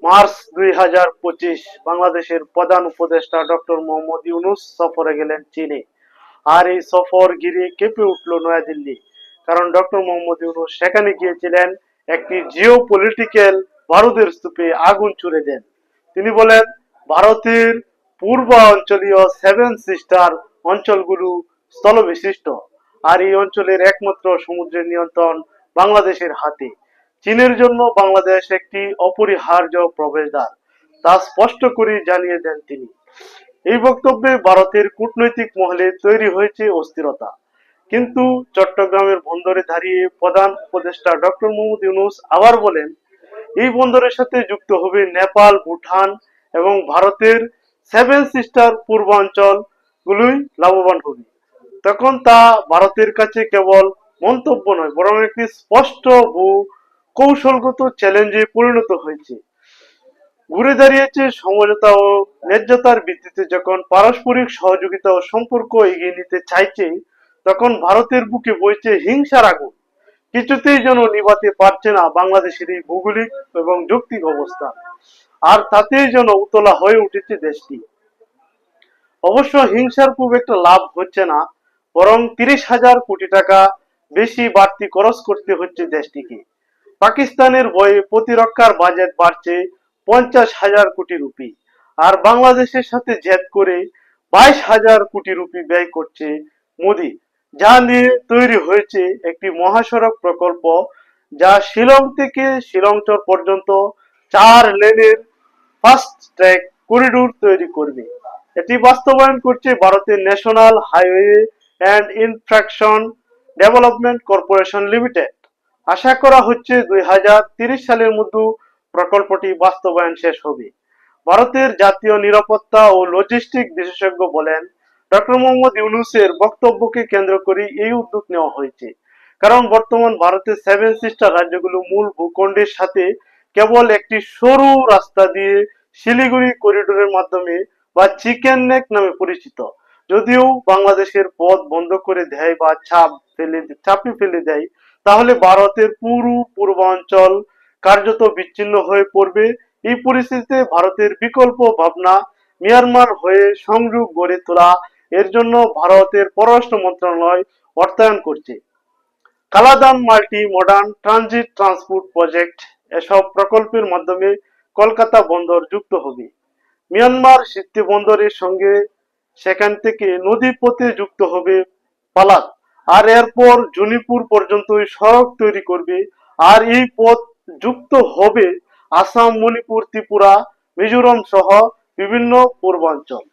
March 2025 বাংলাদেশের প্রধান উপদেষ্টা ডক্টর মোহাম্মদ ইউনূস সফরে গেলেন চীনে। আর এই সফর ঘিরে কেঁপে উঠল নয়াদিল্লি। কারণ ডক্টর মোহাম্মদ ইউনূস সেখানে গিয়েছিলেন একটি জিও পলিটিক্যাল বারুদের স্তূপে আগুন ছুড়ে দেন। তিনি বলেন, ভারতের পূর্ব অঞ্চলীয় সেভেন সিস্টার অঞ্চলগুলো স্থলবিশিষ্ট, আর এই অঞ্চলের একমাত্র সমুদ্রের নিয়ন্ত্রণ বাংলাদেশের হাতে। চীনের জন্য বাংলাদেশ একটি অপরিহার্য প্রবেশদ্বার, তা স্পষ্ট করে জানিয়ে দেন তিনি। এই বক্তব্যে ভারতের কূটনৈতিক মহলে তৈরি হয়েছে অস্থিরতা। কিন্তু চট্টগ্রামের বন্দরে দাঁড়িয়ে প্রধান উপদেষ্টা ডক্টর মোহাম্মদ ইউনূস আবার বলেন, এই বন্দরের সাথে যুক্ত হবে নেপাল, ভুটান এবং ভারতের সেভেন সিস্টার পূর্বাঞ্চল গুলোই লাভবান হবে। তখন তা ভারতের কাছে কেবল মন্তব্য নয়, বরং একটি স্পষ্ট ভূ কৌশলগত চ্যালেঞ্জে পরিণত হয়েছে। ঘুরে দাঁড়িয়েছে সমঝোতা ও ন্যায্যতার ভিত্তিতে। যখন পারস্পরিক সহযোগিতা ও সম্পর্ক এগিয়ে নিতে চাইছে, তখন ভারতের বুকে বইছে হিংসার আগুন। কিছুতেই যেন নিভাতে পারছে না বাংলাদেশের এই ভৌগোলিক এবং যৌক্তিক অবস্থা, আর তাতেই যেন উতলা হয়ে উঠেছে দেশটি। অবশ্য হিংসার খুব একটা লাভ হচ্ছে না, বরং 30,000 কোটি টাকা বেশি বাড়তি খরচ করতে হচ্ছে দেশটিকে। পাকিস্তানের ভয়ে প্রতিরক্ষার বাজেট বাড়ছে 50,000 কোটি রুপি, আর বাংলাদেশের সাথে জেদ করে 22,000 কোটি রুপি ব্যয় করছে মোদি, যা নিয়ে তৈরি হয়েছে একটি মহাসড়ক প্রকল্প, যা শিলং থেকে শিলংচর পর্যন্ত 4 লেনের ফাস্ট ট্র্যাক করিডোর তৈরি করবে। এটি বাস্তবায়ন করছে ভারতের national highway and infrastructure development corporation limited. আশা করা হচ্ছে 2030 সালের মধ্যে প্রকল্পটি বাস্তবায়ন শেষ হবে। ভারতের জাতীয় নিরাপত্তা ও লজিস্টিক বিশেষজ্ঞ বলেন, ডক্টর মোহাম্মদ ইউনূসের বক্তব্যকে কেন্দ্র করে এই উদ্যোগ নেওয়া হয়েছে। কারণ বর্তমান ভারতের সেভেন সিস্টার রাজ্যগুলো মূল ভূখণ্ডের সাথে কেবল একটি সরু রাস্তা দিয়ে শিলিগুড়ি করিডোরের মাধ্যমে, বা চিকেন নেক নামে পরিচিত। যদিও বাংলাদেশের পথ বন্ধ করে দেয় বা চাপে ফেলে দেয়, তাহলে ভারতের পুরো পূর্বাঞ্চল কার্যত বিচ্ছিন্ন হয়ে পড়বে। এই পরিস্থিতিতে ভারতের বিকল্প ভাবনা মিয়ানমার হয়ে সংযোগ গড়ে তোলা, এর জন্য ভারতের পররাষ্ট্র মন্ত্রণালয় অর্থায়ন করছে। Kaladan multi modern transit transport project, এসব প্রকল্পের মাধ্যমে কলকাতা বন্দর যুক্ত হবে মিয়ানমার সিদ্ধি বন্দরের সঙ্গে। সেখান থেকে নদী পথে যুক্ত হবে পালাত, আর এরপর জুনিপুর পর্যন্ত সড়ক তৈরি করবে। আর এই পথ যুক্ত হবে আসাম, মণিপুর, ত্রিপুরা, মিজোরাম সহ বিভিন্ন পূর্বাঞ্চল।